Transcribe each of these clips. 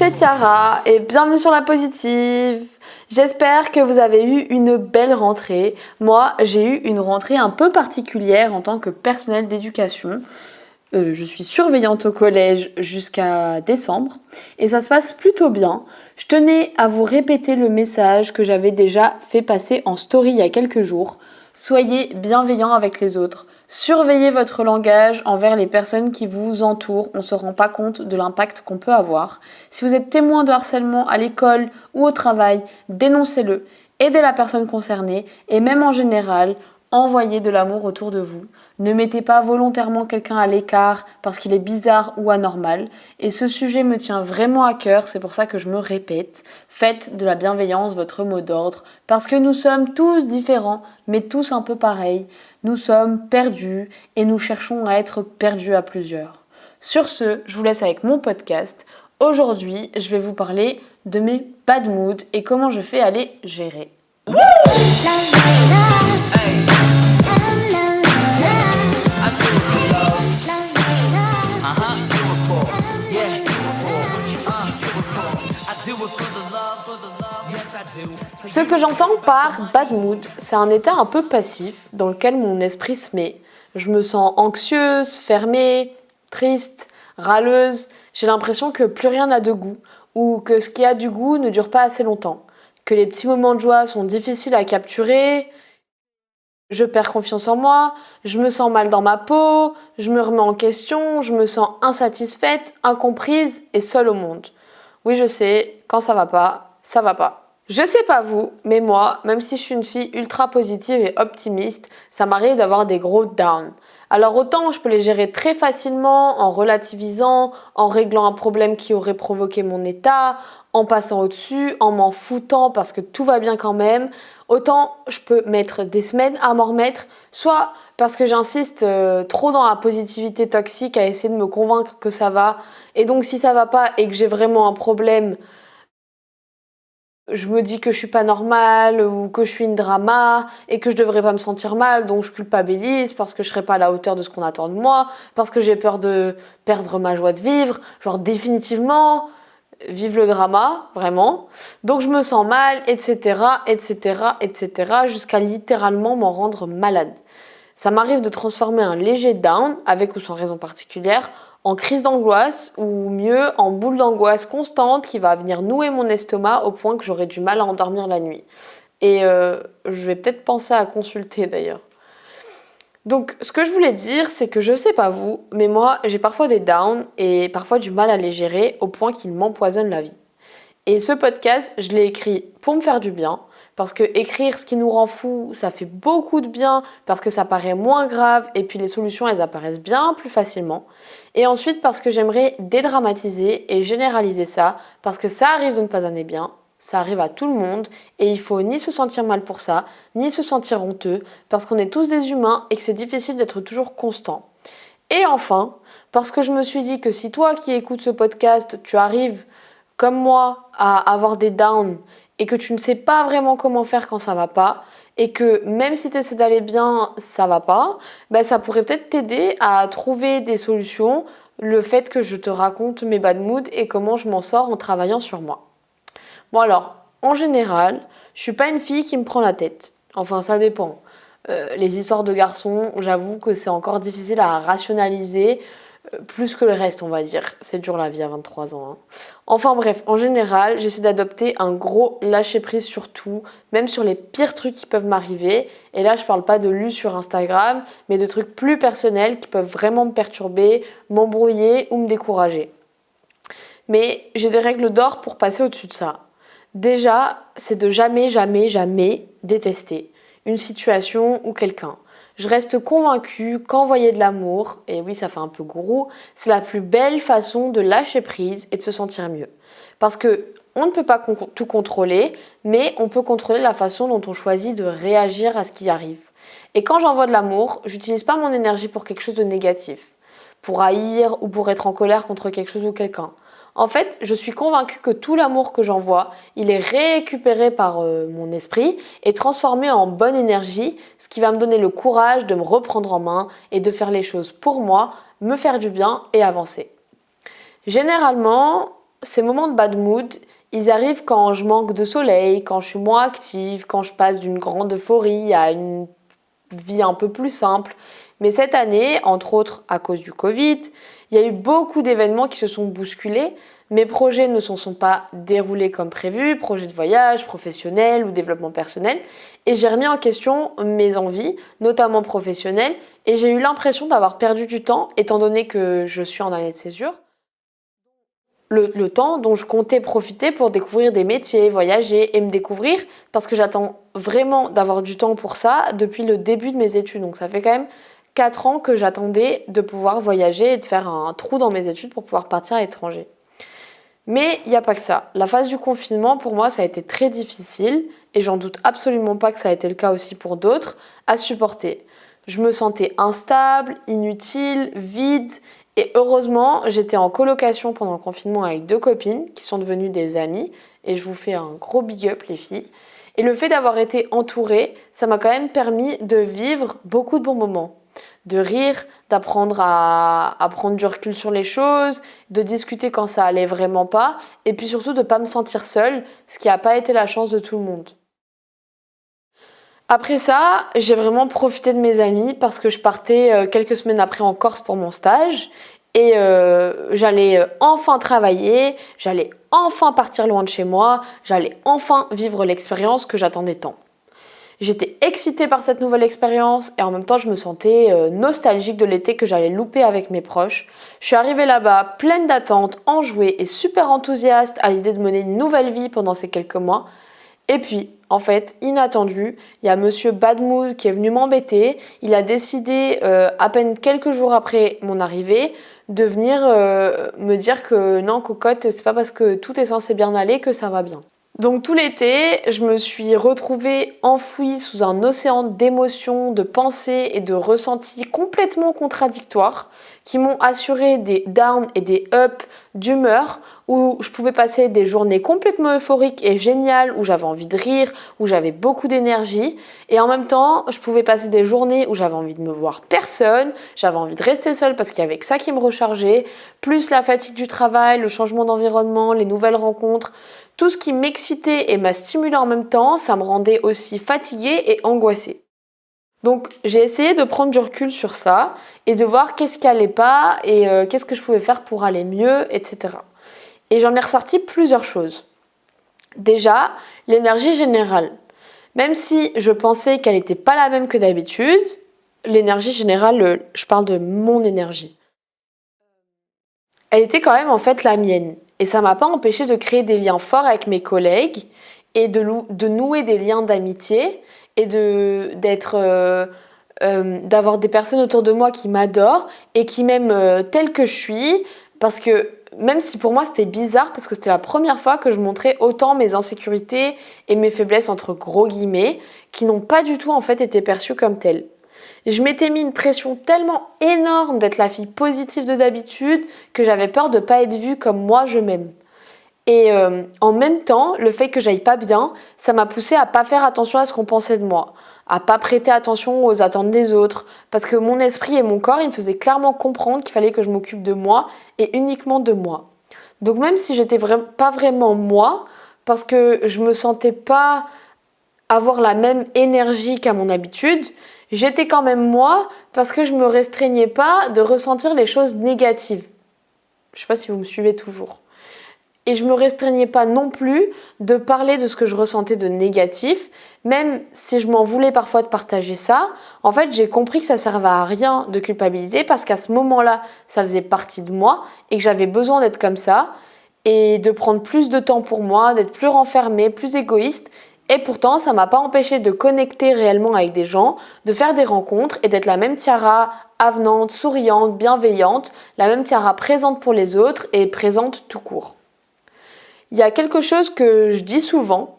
c'est Tiara et bienvenue sur La Positive. J'espère que vous avez eu une belle rentrée. Moi, j'ai eu une rentrée un peu particulière en tant que personnel d'éducation. Je suis surveillante au collège jusqu'à décembre et ça se passe plutôt bien. Je tenais à vous répéter le message que j'avais déjà fait passer en story il y a quelques jours. Soyez bienveillants avec les autres. Surveillez votre langage envers les personnes qui vous entourent. On ne se rend pas compte de l'impact qu'on peut avoir. Si vous êtes témoin de harcèlement à l'école ou au travail, dénoncez-le. Aidez la personne concernée et même en général, envoyez de l'amour autour de vous. Ne mettez pas volontairement quelqu'un à l'écart parce qu'il est bizarre ou anormal. Et ce sujet me tient vraiment à cœur, c'est pour ça que je me répète. Faites de la bienveillance votre mot d'ordre parce que nous sommes tous différents, mais tous un peu pareils. Nous sommes perdus et nous cherchons à être perdus à plusieurs. Sur ce, je vous laisse avec mon podcast. Aujourd'hui, je vais vous parler de mes bad moods et comment je fais à les gérer. Ce que j'entends par bad mood, c'est un état un peu passif dans lequel mon esprit se met. Je me sens anxieuse, fermée, triste, râleuse. J'ai l'impression que plus rien n'a de goût ou que ce qui a du goût ne dure pas assez longtemps. Que les petits moments de joie sont difficiles à capturer. Je perds confiance en moi, je me sens mal dans ma peau, je me remets en question, je me sens insatisfaite, incomprise et seule au monde. Oui, je sais, quand ça va pas, ça va pas. Je sais pas vous, mais moi, même si je suis une fille ultra positive et optimiste, ça m'arrive d'avoir des gros downs. Alors autant je peux les gérer très facilement en relativisant, en réglant un problème qui aurait provoqué mon état, en passant au-dessus, en m'en foutant parce que tout va bien quand même, autant je peux mettre des semaines à m'en remettre, soit parce que j'insiste trop dans la positivité toxique à essayer de me convaincre que ça va, et donc si ça va pas et que j'ai vraiment un problème, je me dis que je suis pas normale ou que je suis une drama et que je devrais pas me sentir mal, donc je culpabilise parce que je serai pas à la hauteur de ce qu'on attend de moi, parce que j'ai peur de perdre ma joie de vivre, genre définitivement, vive le drama, vraiment. Donc je me sens mal, etc., etc., etc., jusqu'à littéralement m'en rendre malade. Ça m'arrive de transformer un léger down, avec ou sans raison particulière, en crise d'angoisse ou mieux en boule d'angoisse constante qui va venir nouer mon estomac au point que j'aurai du mal à endormir la nuit. Et je vais peut-être penser à consulter d'ailleurs. Donc ce que je voulais dire, c'est que je sais pas vous, mais moi j'ai parfois des downs et parfois du mal à les gérer au point qu'ils m'empoisonnent la vie. Et ce podcast, je l'ai écrit pour me faire du bien, parce que écrire ce qui nous rend fou, ça fait beaucoup de bien, parce que ça paraît moins grave, et puis les solutions, elles apparaissent bien plus facilement. Et ensuite, parce que j'aimerais dédramatiser et généraliser ça, parce que ça arrive de ne pas aller bien, ça arrive à tout le monde, et il faut ni se sentir mal pour ça, ni se sentir honteux, parce qu'on est tous des humains et que c'est difficile d'être toujours constant. Et enfin, parce que je me suis dit que si toi qui écoutes ce podcast, tu arrives comme moi à avoir des downs et que tu ne sais pas vraiment comment faire quand ça va pas et que même si tu essaies d'aller bien, ça va pas, ben ça pourrait peut-être t'aider à trouver des solutions, le fait que je te raconte mes bad moods et comment je m'en sors en travaillant sur moi. Bon alors, en général, je suis pas une fille qui me prend la tête. Enfin, ça dépend. Les histoires de garçons, j'avoue que c'est encore difficile à rationaliser. Plus que le reste, on va dire. C'est dur la vie à 23 ans. Hein. Enfin bref, en général, j'essaie d'adopter un gros lâcher-prise sur tout, même sur les pires trucs qui peuvent m'arriver. Et là, je parle pas de lu sur Instagram, mais de trucs plus personnels qui peuvent vraiment me perturber, m'embrouiller ou me décourager. Mais j'ai des règles d'or pour passer au-dessus de ça. Déjà, c'est de jamais, jamais, jamais détester une situation ou quelqu'un. Je reste convaincue qu'envoyer de l'amour, et oui ça fait un peu gourou, c'est la plus belle façon de lâcher prise et de se sentir mieux. Parce que on ne peut pas tout contrôler, mais on peut contrôler la façon dont on choisit de réagir à ce qui arrive. Et quand j'envoie de l'amour, j'utilise pas mon énergie pour quelque chose de négatif, pour haïr ou pour être en colère contre quelque chose ou quelqu'un. En fait, je suis convaincue que tout l'amour que j'envoie, il est récupéré par mon esprit et transformé en bonne énergie, ce qui va me donner le courage de me reprendre en main et de faire les choses pour moi, me faire du bien et avancer. Généralement, ces moments de bad mood, ils arrivent quand je manque de soleil, quand je suis moins active, quand je passe d'une grande euphorie à une vie un peu plus simple. Mais cette année, entre autres à cause du Covid, il y a eu beaucoup d'événements qui se sont bousculés. Mes projets ne se sont pas déroulés comme prévu, projets de voyage, professionnels ou développement personnel. Et j'ai remis en question mes envies, notamment professionnelles, et j'ai eu l'impression d'avoir perdu du temps, étant donné que je suis en année de césure. Le temps dont je comptais profiter pour découvrir des métiers, voyager et me découvrir, parce que j'attends vraiment d'avoir du temps pour ça depuis le début de mes études. Donc ça fait quand même 4 ans que j'attendais de pouvoir voyager et de faire un trou dans mes études pour pouvoir partir à l'étranger. Mais il n'y a pas que ça. La phase du confinement, pour moi, ça a été très difficile, et j'en doute absolument pas que ça a été le cas aussi pour d'autres, à supporter. Je me sentais instable, inutile, vide, et heureusement, j'étais en colocation pendant le confinement avec 2 copines qui sont devenues des amies, et je vous fais un gros big up les filles. Et le fait d'avoir été entourée, ça m'a quand même permis de vivre beaucoup de bons moments, de rire, d'apprendre à prendre du recul sur les choses, de discuter quand ça allait vraiment pas, et puis surtout de ne pas me sentir seule, ce qui n'a pas été la chance de tout le monde. Après ça, j'ai vraiment profité de mes amis parce que je partais quelques semaines après en Corse pour mon stage et j'allais enfin travailler, j'allais enfin partir loin de chez moi, j'allais enfin vivre l'expérience que j'attendais tant. J'étais excitée par cette nouvelle expérience et en même temps je me sentais nostalgique de l'été que j'allais louper avec mes proches. Je suis arrivée là-bas pleine d'attentes, enjouée et super enthousiaste à l'idée de mener une nouvelle vie pendant ces quelques mois. Et puis, en fait, inattendu, il y a Monsieur Badmood qui est venu m'embêter. Il a décidé, à peine quelques jours après mon arrivée, de venir me dire que non, cocotte, c'est pas parce que tout est censé bien aller que ça va bien. Donc tout l'été, je me suis retrouvée enfouie sous un océan d'émotions, de pensées et de ressentis complètement contradictoires qui m'ont assuré des downs et des ups d'humeur où je pouvais passer des journées complètement euphoriques et géniales où j'avais envie de rire, où j'avais beaucoup d'énergie et en même temps, je pouvais passer des journées où j'avais envie de me voir personne, j'avais envie de rester seule parce qu'il y avait que ça qui me rechargeait, plus la fatigue du travail, le changement d'environnement, les nouvelles rencontres. Tout ce qui m'excitait et m'a stimulée en même temps, ça me rendait aussi fatiguée et angoissée. Donc j'ai essayé de prendre du recul sur ça et de voir qu'est-ce qui allait pas et qu'est-ce que je pouvais faire pour aller mieux, etc. Et j'en ai ressorti plusieurs choses. Déjà, l'énergie générale. Même si je pensais qu'elle n'était pas la même que d'habitude, l'énergie générale, je parle de mon énergie. Elle était quand même en fait la mienne. Et ça m'a pas empêché de créer des liens forts avec mes collègues et de nouer des liens d'amitié et d'avoir des personnes autour de moi qui m'adorent et qui m'aiment telle que je suis. Parce que même si pour moi c'était bizarre, parce que c'était la première fois que je montrais autant mes insécurités et mes faiblesses entre gros guillemets, qui n'ont pas du tout en fait été perçues comme telles. Je m'étais mis une pression tellement énorme d'être la fille positive de d'habitude que j'avais peur de ne pas être vue comme moi je m'aime. Et en même temps, le fait que j'aille pas bien, ça m'a poussée à pas faire attention à ce qu'on pensait de moi, à pas prêter attention aux attentes des autres, parce que mon esprit et mon corps, ils me faisaient clairement comprendre qu'il fallait que je m'occupe de moi et uniquement de moi. Donc même si j'étais pas vraiment moi, parce que je me sentais pas avoir la même énergie qu'à mon habitude, j'étais quand même moi parce que je me restreignais pas de ressentir les choses négatives. Je sais pas si vous me suivez toujours. Et je me restreignais pas non plus de parler de ce que je ressentais de négatif, même si je m'en voulais parfois de partager ça. En fait, j'ai compris que ça servait à rien de culpabiliser parce qu'à ce moment-là, ça faisait partie de moi et que j'avais besoin d'être comme ça et de prendre plus de temps pour moi, d'être plus renfermée, plus égoïste. Et pourtant, ça m'a pas empêché de connecter réellement avec des gens, de faire des rencontres et d'être la même Tiara avenante, souriante, bienveillante, la même Tiara présente pour les autres et présente tout court. Il y a quelque chose que je dis souvent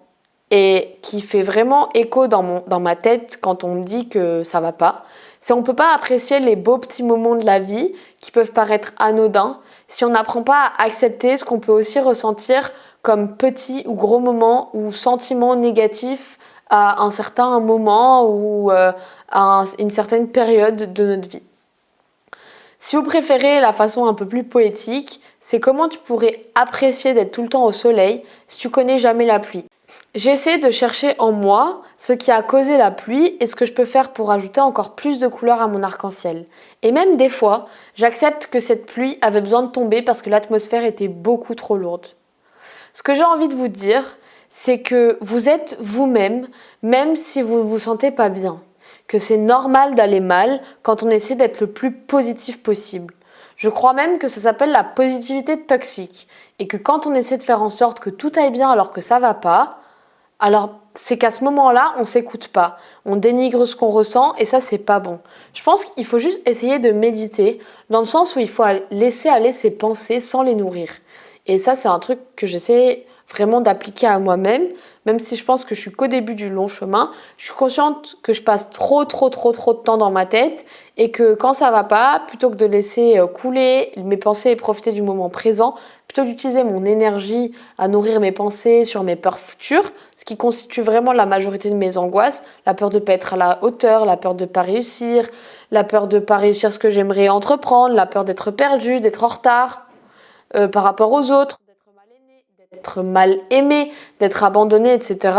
et qui fait vraiment écho dans ma tête quand on me dit que ça va pas, c'est qu'on ne peut pas apprécier les beaux petits moments de la vie qui peuvent paraître anodins si on n'apprend pas à accepter ce qu'on peut aussi ressentir comme petits ou gros moments ou sentiments négatifs à un certain moment ou à une certaine période de notre vie. Si vous préférez la façon un peu plus poétique, c'est comment tu pourrais apprécier d'être tout le temps au soleil si tu connais jamais la pluie. J'ai essayé de chercher en moi ce qui a causé la pluie et ce que je peux faire pour ajouter encore plus de couleurs à mon arc-en-ciel. Et même des fois, j'accepte que cette pluie avait besoin de tomber parce que l'atmosphère était beaucoup trop lourde. Ce que j'ai envie de vous dire, c'est que vous êtes vous-même, même si vous ne vous sentez pas bien. Que c'est normal d'aller mal quand on essaie d'être le plus positif possible. Je crois même que ça s'appelle la positivité toxique. Et que quand on essaie de faire en sorte que tout aille bien alors que ça va pas, alors c'est qu'à ce moment-là, on s'écoute pas. On dénigre ce qu'on ressent et ça, c'est pas bon. Je pense qu'il faut juste essayer de méditer dans le sens où il faut laisser aller ses pensées sans les nourrir. Et ça, c'est un truc que j'essaie vraiment d'appliquer à moi-même, même si je pense que je suis qu'au début du long chemin. Je suis consciente que je passe trop de temps dans ma tête et que quand ça va pas, plutôt que de laisser couler mes pensées et profiter du moment présent, plutôt d'utiliser mon énergie à nourrir mes pensées sur mes peurs futures, ce qui constitue vraiment la majorité de mes angoisses, la peur de pas être à la hauteur, la peur de pas réussir, la peur de pas réussir ce que j'aimerais entreprendre, la peur d'être perdue, d'être en retard par rapport aux autres, d'être mal aimé, d'être abandonné, etc.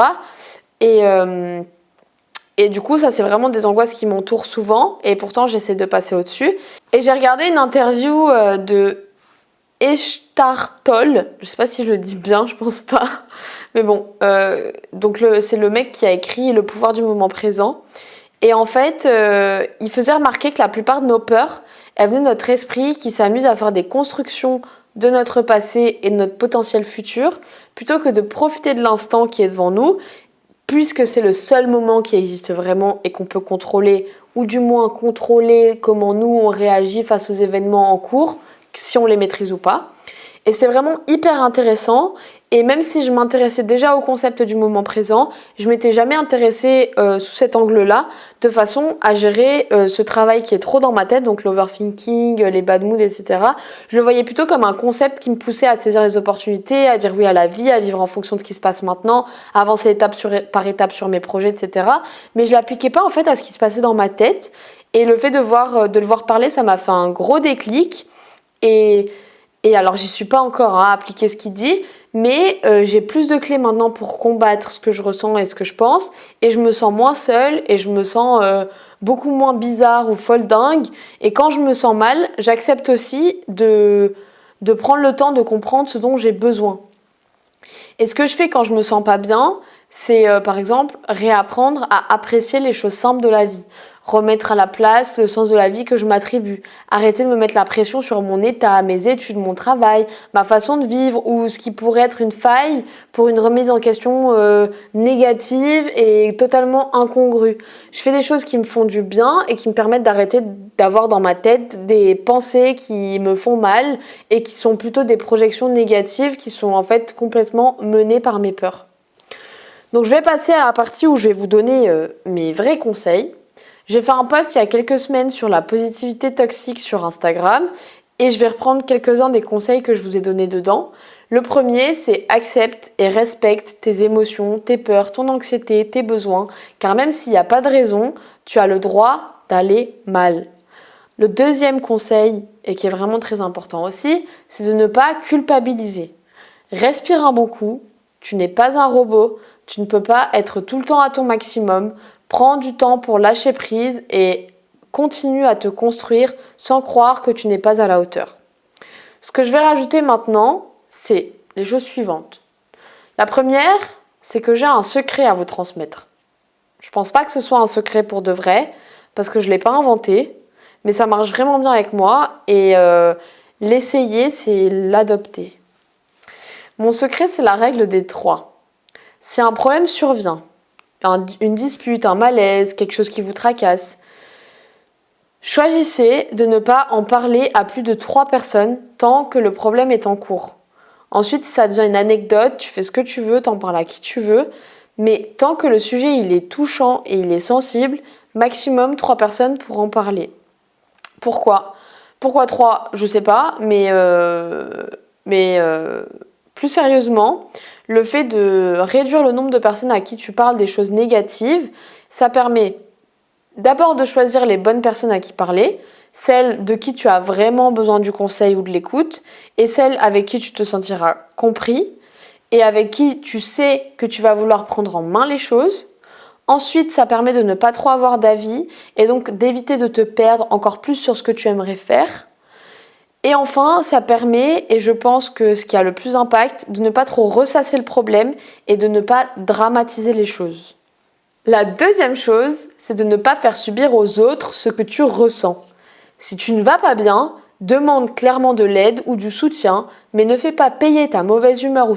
Et du coup, ça, c'est vraiment des angoisses qui m'entourent souvent. Et pourtant, j'essaie de passer au-dessus. Et j'ai regardé une interview de Eckhart Tolle. Je sais pas si je le dis bien, je pense pas. Mais bon, c'est le mec qui a écrit Le pouvoir du moment présent. Et en fait, il faisait remarquer que la plupart de nos peurs, elles venaient de notre esprit qui s'amuse à faire des constructions de notre passé et de notre potentiel futur, plutôt que de profiter de l'instant qui est devant nous, puisque c'est le seul moment qui existe vraiment et qu'on peut contrôler, ou du moins contrôler comment nous on réagit face aux événements en cours, si on les maîtrise ou pas. Et c'est vraiment hyper intéressant. Et même si je m'intéressais déjà au concept du moment présent, je m'étais jamais intéressée sous cet angle-là, de façon à gérer ce travail qui est trop dans ma tête, donc l'overthinking, les bad moods, etc. Je le voyais plutôt comme un concept qui me poussait à saisir les opportunités, à dire oui à la vie, à vivre en fonction de ce qui se passe maintenant, à avancer par étape sur mes projets, etc. Mais je l'appliquais pas en fait à ce qui se passait dans ma tête. Et le fait de le voir parler, ça m'a fait un gros déclic. Et alors, j'y suis pas encore à appliquer ce qu'il dit, mais j'ai plus de clés maintenant pour combattre ce que je ressens et ce que je pense, et je me sens moins seule, et je me sens beaucoup moins bizarre ou folle dingue. Et quand je me sens mal, j'accepte aussi de prendre le temps de comprendre ce dont j'ai besoin. Et ce que je fais quand je me sens pas bien, c'est par exemple réapprendre à apprécier les choses simples de la vie, remettre à la place le sens de la vie que je m'attribue, arrêter de me mettre la pression sur mon état, mes études, mon travail, ma façon de vivre ou ce qui pourrait être une faille pour une remise en question négative et totalement incongrue. Je fais des choses qui me font du bien et qui me permettent d'arrêter d'avoir dans ma tête des pensées qui me font mal et qui sont plutôt des projections négatives qui sont en fait complètement menées par mes peurs. Donc je vais passer à la partie où je vais vous donner mes vrais conseils. J'ai fait un post il y a quelques semaines sur la positivité toxique sur Instagram et je vais reprendre quelques-uns des conseils que je vous ai donnés dedans. Le premier, c'est accepte et respecte tes émotions, tes peurs, ton anxiété, tes besoins, car même s'il n'y a pas de raison, tu as le droit d'aller mal. Le deuxième conseil, et qui est vraiment très important aussi, c'est de ne pas culpabiliser. Respire un bon coup, tu n'es pas un robot, tu ne peux pas être tout le temps à ton maximum. Prends du temps pour lâcher prise et continue à te construire sans croire que tu n'es pas à la hauteur. Ce que je vais rajouter maintenant, c'est les choses suivantes. La première, c'est que j'ai un secret à vous transmettre. Je pense pas que ce soit un secret pour de vrai, parce que je ne l'ai pas inventé, mais ça marche vraiment bien avec moi et l'essayer, c'est l'adopter. Mon secret, c'est la règle des 3. Si un problème survient, une dispute, un malaise, quelque chose qui vous tracasse, choisissez de ne pas en parler à plus de 3 personnes tant que le problème est en cours. Ensuite, si ça devient une anecdote, tu fais ce que tu veux, t'en parles à qui tu veux, mais tant que le sujet il est touchant et il est sensible, maximum 3 personnes pour en parler. Pourquoi 3 ? Je sais pas, mais plus sérieusement, le fait de réduire le nombre de personnes à qui tu parles des choses négatives, ça permet d'abord de choisir les bonnes personnes à qui parler, celles de qui tu as vraiment besoin du conseil ou de l'écoute, et celles avec qui tu te sentiras compris, et avec qui tu sais que tu vas vouloir prendre en main les choses. Ensuite, ça permet de ne pas trop avoir d'avis, et donc d'éviter de te perdre encore plus sur ce que tu aimerais faire. Et enfin, ça permet, et je pense que ce qui a le plus d'impact, de ne pas trop ressasser le problème et de ne pas dramatiser les choses. La deuxième chose, c'est de ne pas faire subir aux autres ce que tu ressens. Si tu ne vas pas bien, demande clairement de l'aide ou du soutien, mais ne fais pas payer ta mauvaise humeur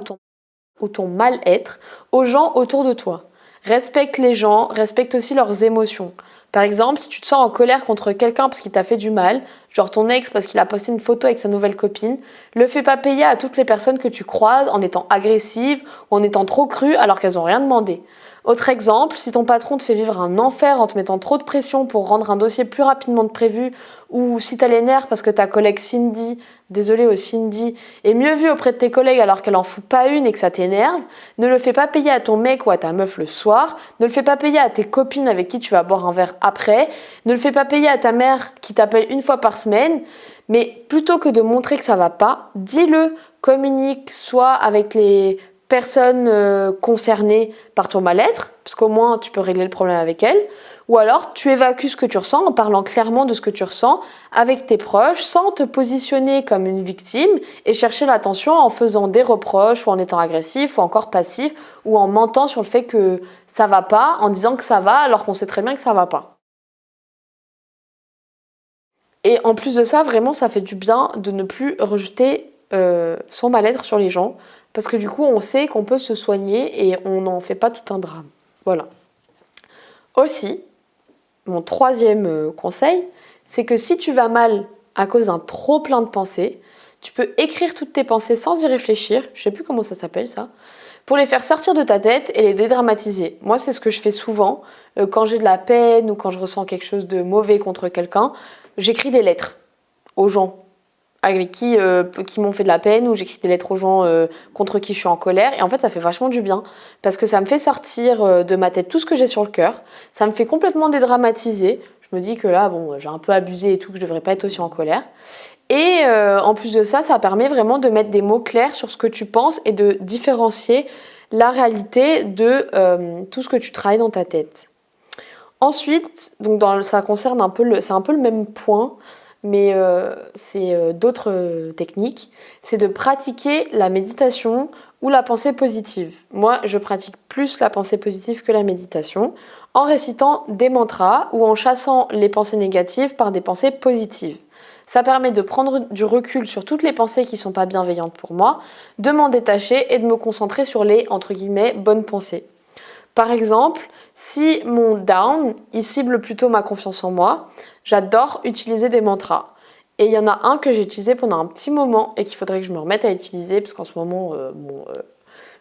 ou ton mal-être aux gens autour de toi. Respecte les gens, respecte aussi leurs émotions. Par exemple, si tu te sens en colère contre quelqu'un parce qu'il t'a fait du mal, genre ton ex parce qu'il a posté une photo avec sa nouvelle copine, le fais pas payer à toutes les personnes que tu croises en étant agressive ou en étant trop crue alors qu'elles n'ont rien demandé. Autre exemple, si ton patron te fait vivre un enfer en te mettant trop de pression pour rendre un dossier plus rapidement que prévu, ou si t'as les nerfs parce que ta collègue Cindy, désolée au Cindy, est mieux vue auprès de tes collègues alors qu'elle en fout pas une et que ça t'énerve, ne le fais pas payer à ton mec ou à ta meuf le soir, ne le fais pas payer à tes copines avec qui tu vas boire un verre après, ne le fais pas payer à ta mère qui t'appelle une fois par semaine, mais plutôt que de montrer que ça va pas, dis-le, communique soit avec les personnes concernées par ton mal-être, parce qu'au moins tu peux régler le problème avec elles, ou alors tu évacues ce que tu ressens en parlant clairement de ce que tu ressens avec tes proches sans te positionner comme une victime et chercher l'attention en faisant des reproches ou en étant agressif ou encore passif ou en mentant sur le fait que ça va pas en disant que ça va alors qu'on sait très bien que ça va pas. Et en plus de ça, vraiment, ça fait du bien de ne plus rejeter son mal-être sur les gens parce que du coup, on sait qu'on peut se soigner et on n'en fait pas tout un drame. Voilà. Aussi, mon troisième conseil, c'est que si tu vas mal à cause d'un trop plein de pensées, tu peux écrire toutes tes pensées sans y réfléchir, je sais plus comment ça s'appelle ça, pour les faire sortir de ta tête et les dédramatiser. Moi, c'est ce que je fais souvent quand j'ai de la peine ou quand je ressens quelque chose de mauvais contre quelqu'un, j'écris des lettres aux gens avec qui m'ont fait de la peine ou j'écris des lettres aux gens contre qui je suis en colère et en fait ça fait vachement du bien parce que ça me fait sortir de ma tête tout ce que j'ai sur le cœur, ça me fait complètement dédramatiser, je me dis que là bon j'ai un peu abusé et tout, que je devrais pas être aussi en colère et en plus de ça, ça permet vraiment de mettre des mots clairs sur ce que tu penses et de différencier la réalité de tout ce que tu travailles dans ta tête. Ensuite, donc ça concerne c'est un peu le même point, mais c'est d'autres techniques, c'est de pratiquer la méditation ou la pensée positive. Moi, je pratique plus la pensée positive que la méditation, en récitant des mantras ou en chassant les pensées négatives par des pensées positives. Ça permet de prendre du recul sur toutes les pensées qui ne sont pas bienveillantes pour moi, de m'en détacher et de me concentrer sur les, entre guillemets, bonnes pensées. Par exemple, si mon down, il cible plutôt ma confiance en moi, j'adore utiliser des mantras. Et il y en a un que j'ai utilisé pendant un petit moment et qu'il faudrait que je me remette à utiliser parce qu'en ce moment,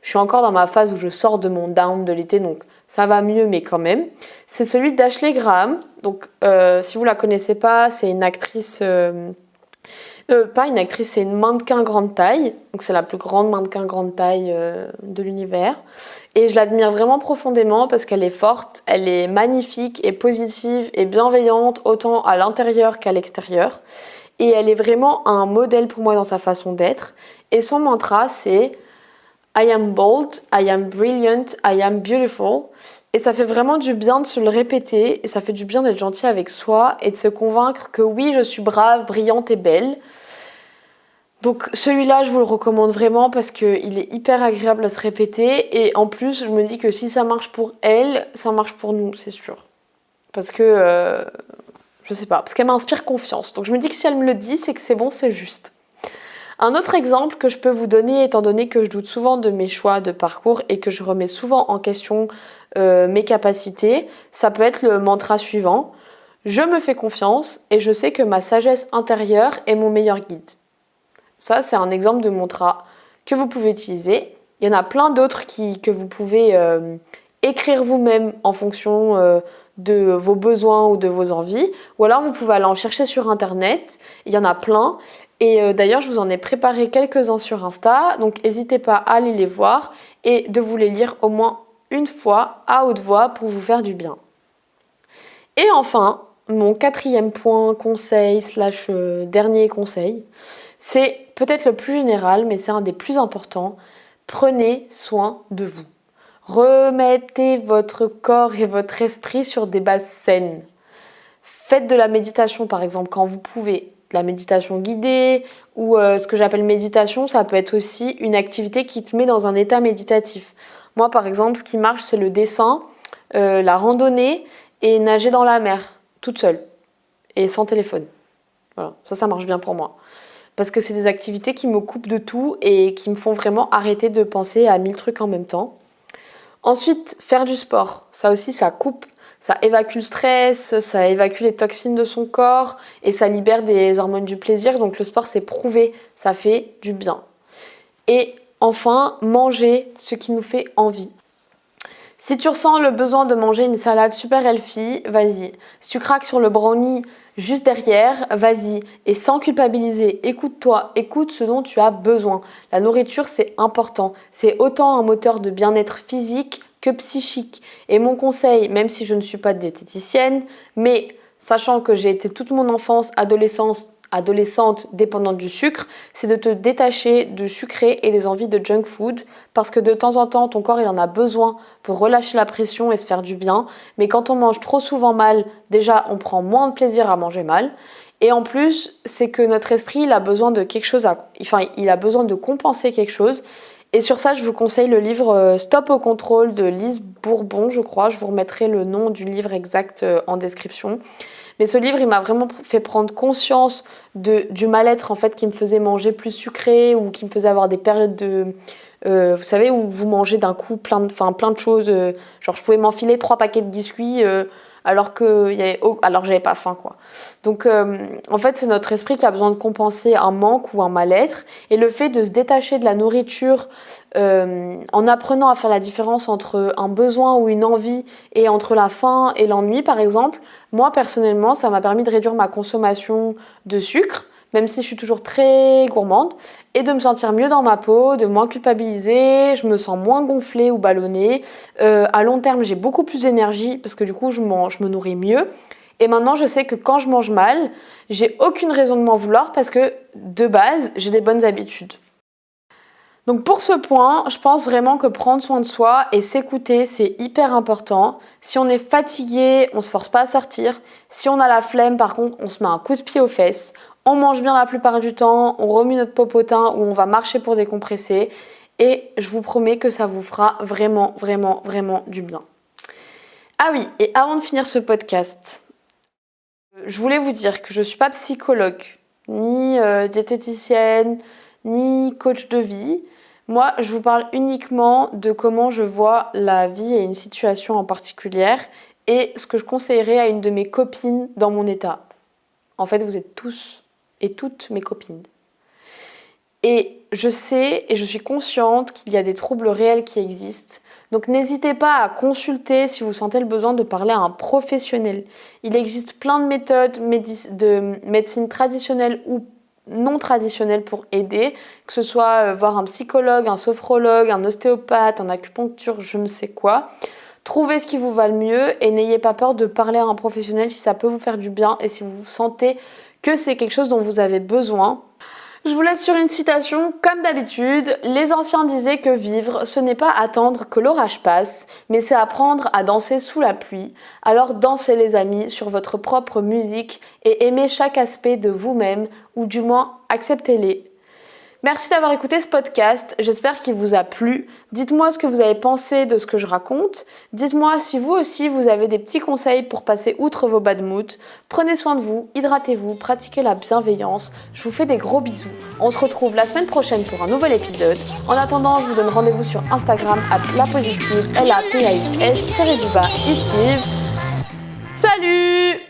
je suis encore dans ma phase où je sors de mon down de l'été, donc ça va mieux, mais quand même. C'est celui d'Ashley Graham. Donc, si vous la connaissez pas, c'est une actrice... pas une actrice, c'est une mannequin grande taille. Donc c'est la plus grande mannequin grande taille de l'univers. Et je l'admire vraiment profondément parce qu'elle est forte, elle est magnifique et positive et bienveillante autant à l'intérieur qu'à l'extérieur. Et elle est vraiment un modèle pour moi dans sa façon d'être. Et son mantra, c'est I am bold, I am brilliant, I am beautiful. Et ça fait vraiment du bien de se le répéter. Et ça fait du bien d'être gentil avec soi et de se convaincre que oui, je suis brave, brillante et belle. Donc celui-là, je vous le recommande vraiment parce qu'il est hyper agréable à se répéter. Et en plus, je me dis que si ça marche pour elle, ça marche pour nous, c'est sûr. Parce que, je sais pas, parce qu'elle m'inspire confiance. Donc je me dis que si elle me le dit, c'est que c'est bon, c'est juste. Un autre exemple que je peux vous donner, étant donné que je doute souvent de mes choix de parcours et que je remets souvent en question mes capacités, ça peut être le mantra suivant. Je me fais confiance et je sais que ma sagesse intérieure est mon meilleur guide. Ça, c'est un exemple de mantra que vous pouvez utiliser. Il y en a plein d'autres que vous pouvez écrire vous-même en fonction de vos besoins ou de vos envies. Ou alors, vous pouvez aller en chercher sur Internet. Il y en a plein. Et d'ailleurs, je vous en ai préparé quelques-uns sur Insta. Donc, n'hésitez pas à aller les voir et de vous les lire au moins une fois à haute voix pour vous faire du bien. Et enfin, mon 4e point conseil / dernier conseil, c'est peut-être le plus général, mais c'est un des plus importants. Prenez soin de vous. Remettez votre corps et votre esprit sur des bases saines. Faites de la méditation, par exemple, quand vous pouvez. De la méditation guidée ou ce que j'appelle méditation, ça peut être aussi une activité qui te met dans un état méditatif. Moi, par exemple, ce qui marche, c'est le dessin, la randonnée et nager dans la mer, toute seule et sans téléphone. Voilà, ça marche bien pour moi. Parce que c'est des activités qui me coupent de tout et qui me font vraiment arrêter de penser à 1000 trucs en même temps. Ensuite, faire du sport. Ça aussi, ça coupe, ça évacue le stress, ça évacue les toxines de son corps et ça libère des hormones du plaisir. Donc le sport, c'est prouvé, ça fait du bien. Et enfin, manger ce qui nous fait envie. Si tu ressens le besoin de manger une salade super healthy, vas-y. Si tu craques sur le brownie juste derrière, vas-y. Et sans culpabiliser, écoute-toi, écoute ce dont tu as besoin. La nourriture, c'est important. C'est autant un moteur de bien-être physique que psychique. Et mon conseil, même si je ne suis pas diététicienne, mais sachant que j'ai été toute mon enfance, adolescente dépendante du sucre, c'est de te détacher du sucré et des envies de junk food parce que de temps en temps, ton corps il en a besoin pour relâcher la pression et se faire du bien. Mais quand on mange trop souvent mal, déjà on prend moins de plaisir à manger mal. Et en plus, c'est que notre esprit il a besoin de quelque chose, il a besoin de compenser quelque chose. Et sur ça, je vous conseille le livre Stop au contrôle de Lise Bourbon, je crois. Je vous remettrai le nom du livre exact en description. Mais ce livre, il m'a vraiment fait prendre conscience du mal-être en fait qui me faisait manger plus sucré ou qui me faisait avoir des périodes de... vous savez, où vous mangez d'un coup plein de choses. Genre, je pouvais m'enfiler 3 paquets de biscuits alors que j'avais pas faim, quoi. Donc, en fait, c'est notre esprit qui a besoin de compenser un manque ou un mal-être. Et le fait de se détacher de la nourriture en apprenant à faire la différence entre un besoin ou une envie et entre la faim et l'ennui, par exemple, moi, personnellement, ça m'a permis de réduire ma consommation de sucre, même si je suis toujours très gourmande, et de me sentir mieux dans ma peau, de moins culpabiliser, je me sens moins gonflée ou ballonnée. À long terme, j'ai beaucoup plus d'énergie parce que du coup, je me nourris mieux. Et maintenant, je sais que quand je mange mal, j'ai aucune raison de m'en vouloir parce que, de base, j'ai des bonnes habitudes. Donc pour ce point, je pense vraiment que prendre soin de soi et s'écouter, c'est hyper important. Si on est fatigué, on se force pas à sortir. Si on a la flemme, par contre, on se met un coup de pied aux fesses. On mange bien la plupart du temps, on remue notre popotin ou on va marcher pour décompresser. Et je vous promets que ça vous fera vraiment, vraiment, vraiment du bien. Ah oui, et avant de finir ce podcast, je voulais vous dire que je ne suis pas psychologue, ni diététicienne, ni coach de vie. Moi, je vous parle uniquement de comment je vois la vie et une situation en particulier et ce que je conseillerais à une de mes copines dans mon état. En fait, vous êtes tous et toutes mes copines. Et je sais et je suis consciente qu'il y a des troubles réels qui existent. Donc n'hésitez pas à consulter si vous sentez le besoin de parler à un professionnel. Il existe plein de méthodes de médecine traditionnelle ou non traditionnelle pour aider, que ce soit voir un psychologue, un sophrologue, un ostéopathe, un acupuncture, je ne sais quoi. Trouvez ce qui vous va le mieux et n'ayez pas peur de parler à un professionnel si ça peut vous faire du bien et si vous sentez que c'est quelque chose dont vous avez besoin. Je vous laisse sur une citation, comme d'habitude, les anciens disaient que vivre, ce n'est pas attendre que l'orage passe, mais c'est apprendre à danser sous la pluie. Alors dansez les amis sur votre propre musique et aimez chaque aspect de vous-même, ou du moins acceptez-les. Merci d'avoir écouté ce podcast, j'espère qu'il vous a plu. Dites-moi ce que vous avez pensé de ce que je raconte. Dites-moi si vous aussi vous avez des petits conseils pour passer outre vos bad moods. Prenez soin de vous, hydratez-vous, pratiquez la bienveillance. Je vous fais des gros bisous. On se retrouve la semaine prochaine pour un nouvel épisode. En attendant, je vous donne rendez-vous sur Instagram @lapositive, LAPAUS_itive. Salut!